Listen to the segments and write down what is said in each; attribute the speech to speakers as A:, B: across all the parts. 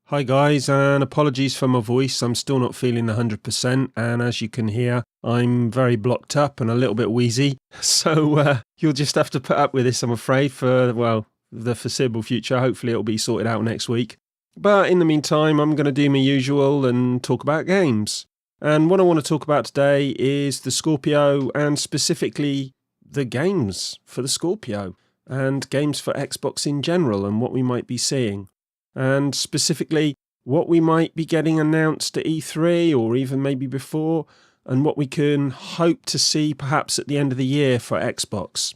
A: Hi guys, and apologies for my voice. I'm still not feeling 100%, and as you can hear, I'm very blocked up and a little bit wheezy. So you'll just have to put up with this, I'm afraid, for, well, the foreseeable future. Hopefully it'll be sorted out next week. But in the meantime, I'm going to do my usual and talk about games. And what I want to talk about today is the Scorpio, and specifically the games for the Scorpio, and games for Xbox in general, and what we might be seeing. And specifically what we might be getting announced at E3 or even maybe before, and what we can hope to see perhaps at the end of the year for Xbox.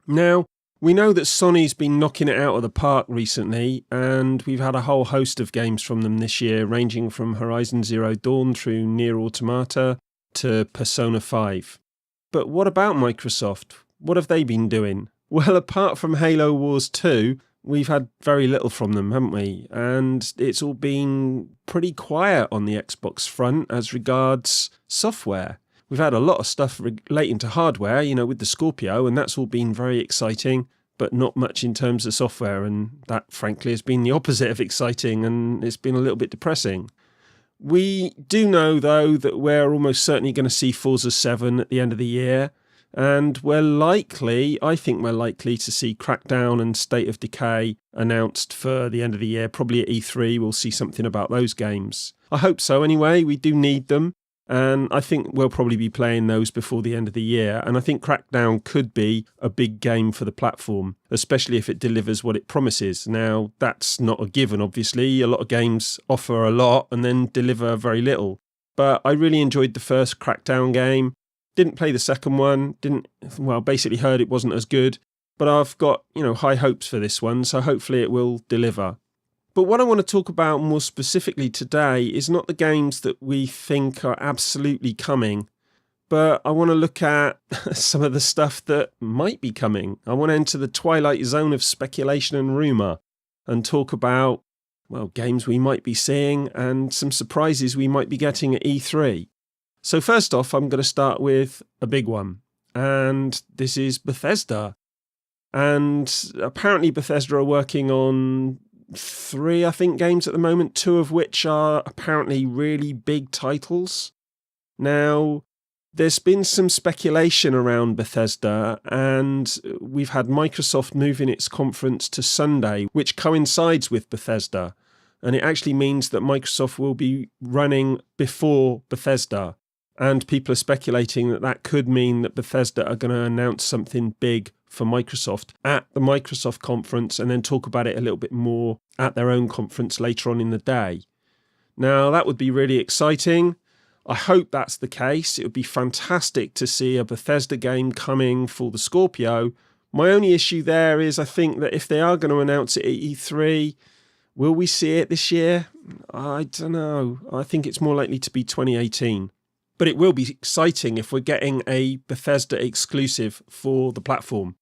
A: Now, we know that Sony's been knocking it out of the park recently, and we've had a whole host of games from them this year, ranging from Horizon Zero Dawn through Nier Automata to Persona 5. But what about Microsoft? What have they been doing? Well, apart from Halo Wars 2, we've had very little from them, haven't we? And it's all been pretty quiet on the Xbox front as regards software. We've had a lot of stuff relating to hardware, with the Scorpio, and that's all been very exciting, but not much in terms of software. And that, frankly, has been the opposite of exciting, and it's been a little bit depressing. We do know, though, that we're almost certainly going to see Forza 7 at the end of the year. And I think we're likely to see Crackdown and State of Decay announced for the end of the year. Probably at E3 we'll see something about those games. I hope so anyway, we do need them. And I think we'll probably be playing those before the end of the year. And I think Crackdown could be a big game for the platform, especially if it delivers what it promises. Now, that's not a given, obviously. A lot of games offer a lot and then deliver very little. But I really enjoyed the first Crackdown game. Didn't play the second one, basically heard it wasn't as good, but I've got, high hopes for this one, so hopefully it will deliver. But what I want to talk about more specifically today is not the games that we think are absolutely coming, but I want to look at some of the stuff that might be coming. I want to enter the twilight zone of speculation and rumour and talk about, games we might be seeing and some surprises we might be getting at E3. So first off, I'm going to start with a big one, and this is Bethesda. And apparently Bethesda are working on 3, games at the moment, 2 of which are apparently really big titles. Now, there's been some speculation around Bethesda, and we've had Microsoft moving its conference to Sunday, which coincides with Bethesda. And it actually means that Microsoft will be running before Bethesda. And people are speculating that that could mean that Bethesda are going to announce something big for Microsoft at the Microsoft conference and then talk about it a little bit more at their own conference later on in the day. Now, that would be really exciting. I hope that's the case. It would be fantastic to see a Bethesda game coming for the Scorpio. My only issue there is I think that if they are going to announce it at E3, will we see it this year? I don't know. I think it's more likely to be 2018. But it will be exciting if we're getting a Bethesda exclusive for the platform.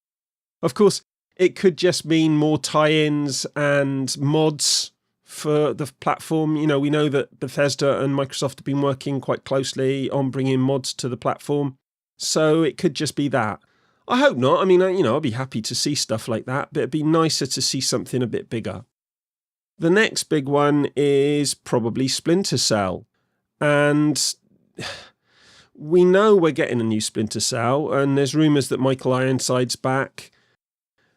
A: Of course, it could just mean more tie-ins and mods for the platform. We know that Bethesda and Microsoft have been working quite closely on bringing mods to the platform. So it could just be that. I hope not. I'll be happy to see stuff like that, but it'd be nicer to see something a bit bigger. The next big one is probably Splinter Cell. And we know we're getting a new Splinter Cell, and there's rumours that Michael Ironside's back.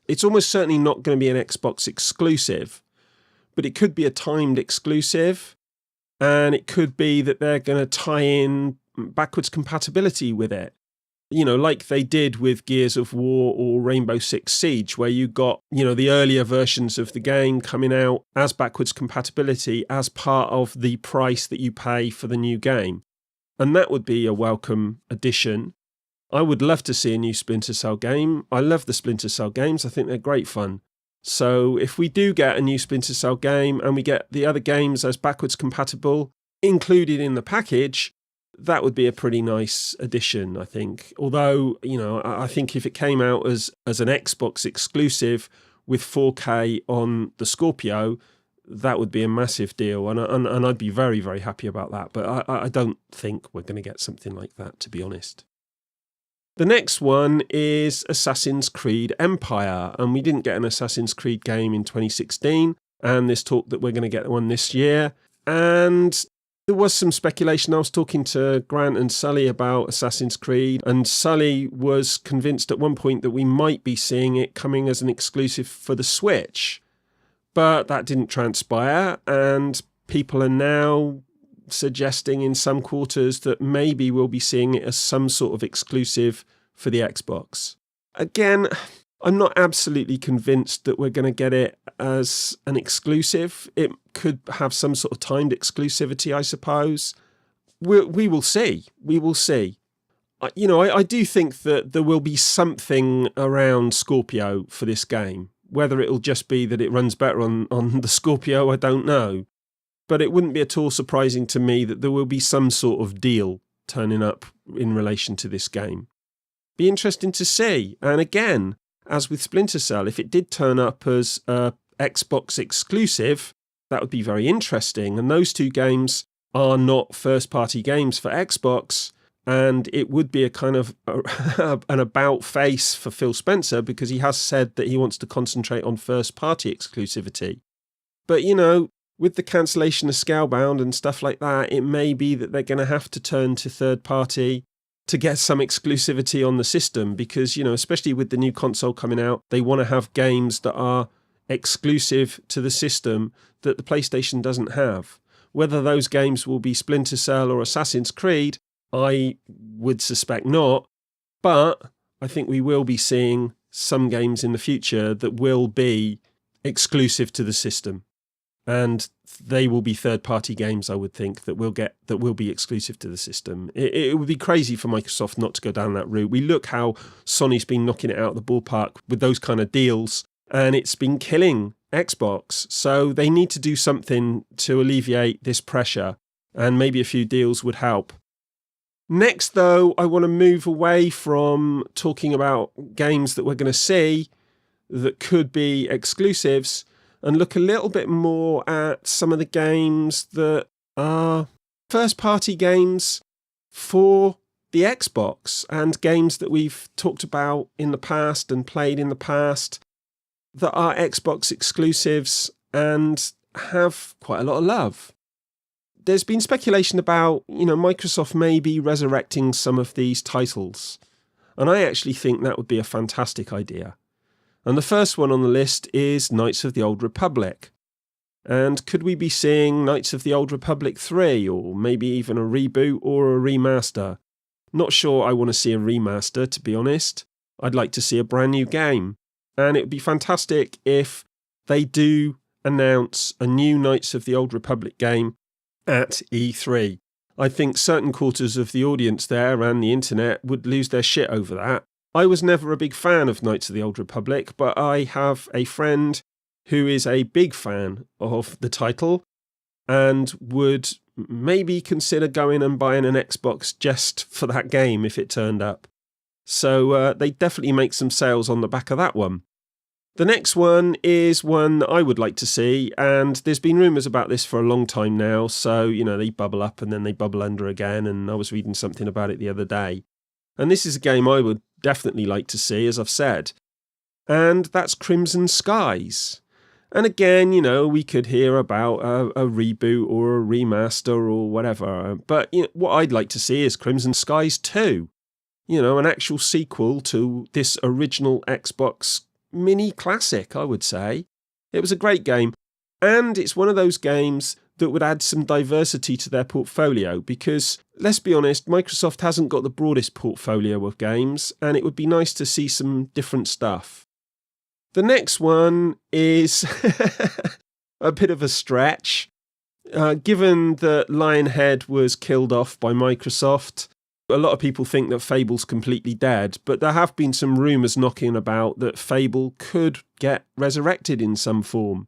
A: It's almost certainly not going to be an Xbox exclusive, but it could be a timed exclusive, and it could be that they're going to tie in backwards compatibility with it. Like they did with Gears of War or Rainbow Six Siege, where you got, the earlier versions of the game coming out as backwards compatibility as part of the price that you pay for the new game. And that would be a welcome addition. I would love to see a new Splinter Cell game. I love the Splinter Cell games. I think they're great fun. So if we do get a new Splinter Cell game and we get the other games as backwards compatible included in the package, that would be a pretty nice addition, I think. Although, I think if it came out as an Xbox exclusive with 4K on the Scorpio, that would be a massive deal. And I'd be very, very happy about that. But I don't think we're going to get something like that, to be honest. The next one is Assassin's Creed Empire. And we didn't get an Assassin's Creed game in 2016. and there's talk that we're going to get one this year. And there was some speculation. I was talking to Grant and Sully about Assassin's Creed, and Sully was convinced at one point that we might be seeing it coming as an exclusive for the Switch. But that didn't transpire, and people are now suggesting in some quarters that maybe we'll be seeing it as some sort of exclusive for the Xbox. Again, I'm not absolutely convinced that we're going to get it as an exclusive. It could have some sort of timed exclusivity, I suppose. We will see. We will see. I do think that there will be something around Scorpio for this game. Whether it'll just be that it runs better on the Scorpio, I don't know. But it wouldn't be at all surprising to me that there will be some sort of deal turning up in relation to this game. Be interesting to see. And again, as with Splinter Cell, if it did turn up as a Xbox exclusive, that would be very interesting. And those two games are not first-party games for Xbox, and it would be a kind of an about face for Phil Spencer, because he has said that he wants to concentrate on first-party exclusivity. But, with the cancellation of Scalebound and stuff like that, it may be that they're going to have to turn to third-party to get some exclusivity on the system, because, especially with the new console coming out, they want to have games that are exclusive to the system that the PlayStation doesn't have. Whether those games will be Splinter Cell or Assassin's Creed, I would suspect not, but I think we will be seeing some games in the future that will be exclusive to the system. And they will be third-party games, I would think, that will be exclusive to the system. It would be crazy for Microsoft not to go down that route. We look how Sony's been knocking it out of the ballpark with those kind of deals, and it's been killing Xbox. So they need to do something to alleviate this pressure, and maybe a few deals would help. Next, though, I want to move away from talking about games that we're going to see that could be exclusives and look a little bit more at some of the games that are first-party games for the Xbox, and games that we've talked about in the past and played in the past that are Xbox exclusives and have quite a lot of love. There's been speculation about, Microsoft may be resurrecting some of these titles. And I actually think that would be a fantastic idea. And the first one on the list is Knights of the Old Republic. And could we be seeing Knights of the Old Republic 3, or maybe even a reboot or a remaster? Not sure I want to see a remaster, to be honest. I'd like to see a brand new game. And it would be fantastic if they do announce a new Knights of the Old Republic game at E3. I think certain quarters of the audience there and the internet would lose their shit over that. I was never a big fan of Knights of the Old Republic, but I have a friend who is a big fan of the title and would maybe consider going and buying an Xbox just for that game if it turned up. So they definitely make some sales on the back of that one. The next one is one that I would like to see, and there's been rumours about this for a long time now, so, they bubble up and then they bubble under again, and I was reading something about it the other day. And this is a game I would definitely like to see, as I've said, and that's Crimson Skies. And again, we could hear about a reboot or a remaster or whatever, but what I'd like to see is Crimson Skies 2. An actual sequel to this original Xbox mini classic, I would say. It was a great game, and it's one of those games that would add some diversity to their portfolio, because, let's be honest, Microsoft hasn't got the broadest portfolio of games, and it would be nice to see some different stuff. The next one is a bit of a stretch. Given that Lionhead was killed off by Microsoft, a lot of people think that Fable's completely dead, but there have been some rumours knocking about that Fable could get resurrected in some form.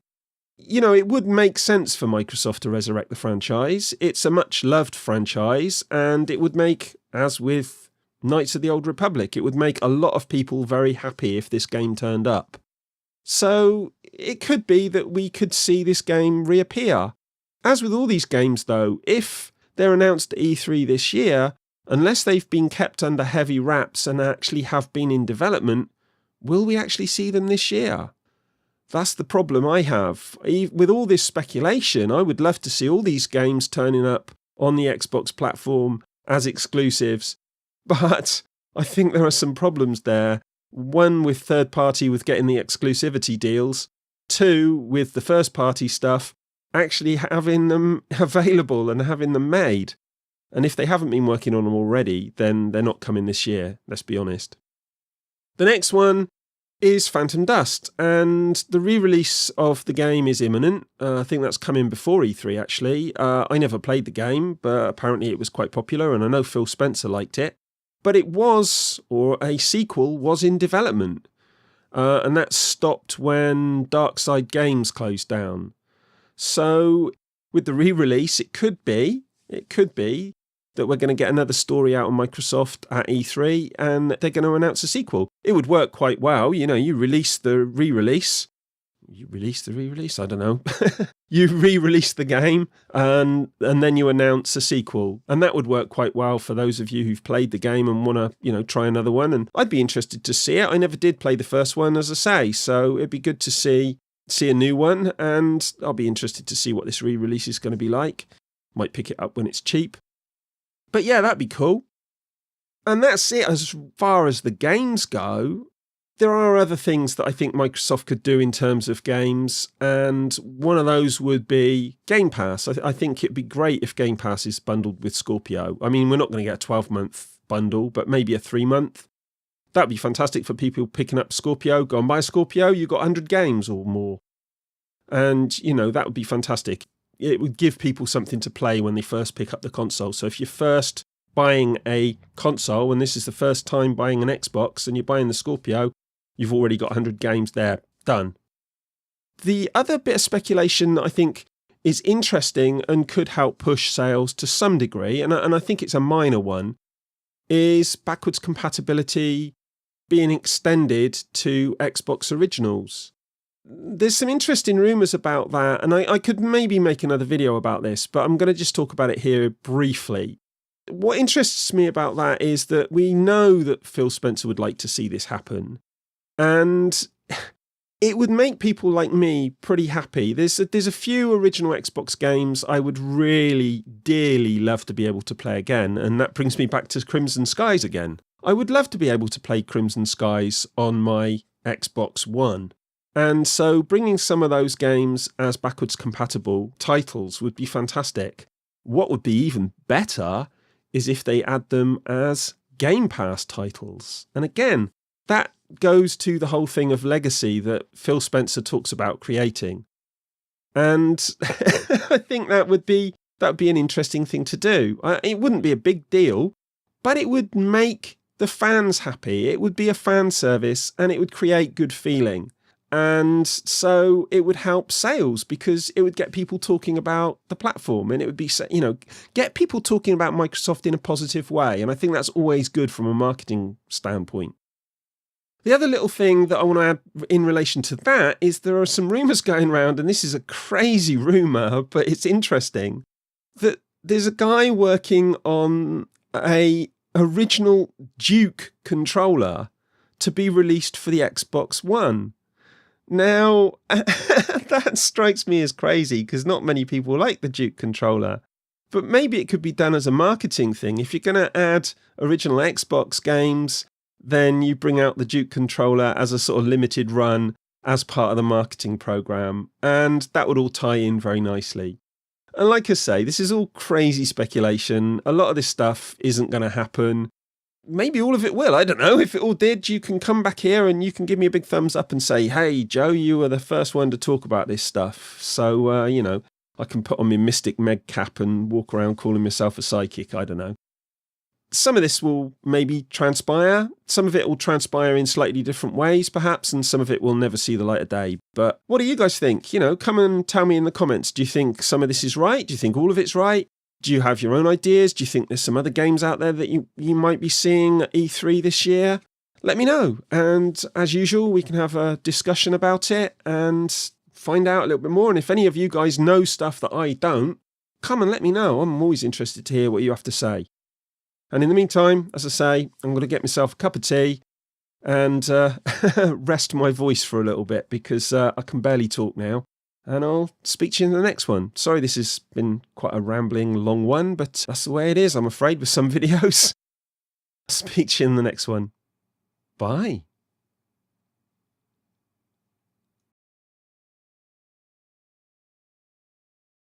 A: It would make sense for Microsoft to resurrect the franchise. It's a much-loved franchise, and it would make, as with Knights of the Old Republic, it would make a lot of people very happy if this game turned up. So it could be that we could see this game reappear. As with all these games, though, if they're announced at E3 this year, unless they've been kept under heavy wraps and actually have been in development, will we actually see them this year? That's the problem I have. With all this speculation, I would love to see all these games turning up on the Xbox platform as exclusives. But I think there are some problems there. One, with third party with getting the exclusivity deals. Two, with the first party stuff, actually having them available and having them made. And if they haven't been working on them already, then they're not coming this year, let's be honest. The next one is Phantom Dust, and the re-release of the game is imminent. I think that's coming before E3, actually. I never played the game, but apparently it was quite popular, and I know Phil Spencer liked it. But it was, or a sequel was in development, and that stopped when Darkside Games closed down. So with the re-release, it could be that we're going to get another story out on Microsoft at E3 and they're going to announce a sequel. It would work quite well. You know, you release the re-release. You release the re-release? I don't know. You re-release the game and then you announce a sequel. And that would work quite well for those of you who've played the game and want to, try another one. And I'd be interested to see it. I never did play the first one, as I say. So it'd be good to see a new one. And I'll be interested to see what this re-release is going to be like. Might pick it up when it's cheap. But yeah, that'd be cool. And that's it as far as the games go. There are other things that I think Microsoft could do in terms of games, and one of those would be Game Pass. I think it'd be great if Game Pass is bundled with Scorpio. I mean, we're not going to get a 12-month bundle, but maybe a 3-month. That'd be fantastic for people picking up Scorpio. Go and buy a Scorpio, you've got 100 games or more. And, that would be fantastic. It would give people something to play when they first pick up the console. So if you're first buying a console, and this is the first time buying an Xbox, and you're buying the Scorpio, you've already got 100 games there. Done. The other bit of speculation I think is interesting and could help push sales to some degree, and I think it's a minor one, is backwards compatibility being extended to Xbox Originals. There's some interesting rumours about that, and I could maybe make another video about this, but I'm going to just talk about it here briefly. What interests me about that is that we know that Phil Spencer would like to see this happen, and it would make people like me pretty happy. There's a few original Xbox games I would really, dearly love to be able to play again, and that brings me back to Crimson Skies again. I would love to be able to play Crimson Skies on my Xbox One. And so bringing some of those games as backwards compatible titles would be fantastic. What would be even better is if they add them as Game Pass titles. And again, that goes to the whole thing of legacy that Phil Spencer talks about creating. And I think that would be an interesting thing to do. It wouldn't be a big deal, but it would make the fans happy. It would be a fan service and it would create good feeling. And so it would help sales because it would get people talking about the platform, and it would be, get people talking about Microsoft in a positive way. And I think that's always good from a marketing standpoint. The other little thing that I want to add in relation to that is there are some rumours going around, and this is a crazy rumour, but it's interesting, that there's a guy working on a original Duke controller to be released for the Xbox One. Now, that strikes me as crazy because not many people like the Duke controller. But maybe it could be done as a marketing thing. If you're going to add original Xbox games, then you bring out the Duke controller as a sort of limited run as part of the marketing program. And that would all tie in very nicely. And like I say, this is all crazy speculation. A lot of this stuff isn't going to happen. Maybe all of it will. I don't know. If it all did, you can come back here and you can give me a big thumbs up and say, hey, Joe, you were the first one to talk about this stuff. So, I can put on my Mystic Meg cap and walk around calling myself a psychic. I don't know. Some of this will maybe transpire. Some of it will transpire in slightly different ways, perhaps, and some of it will never see the light of day. But what do you guys think? Come and tell me in the comments. Do you think some of this is right? Do you think all of it's right? Do you have your own ideas? Do you think there's some other games out there that you might be seeing at E3 this year? Let me know. And as usual, we can have a discussion about it and find out a little bit more. And if any of you guys know stuff that I don't, come and let me know. I'm always interested to hear what you have to say. And in the meantime, as I say, I'm going to get myself a cup of tea and rest my voice for a little bit, because I can barely talk now. And I'll speak to you in the next one. Sorry, this has been quite a rambling, long one, but that's the way it is, I'm afraid, with some videos. Speak to you in the next one. Bye.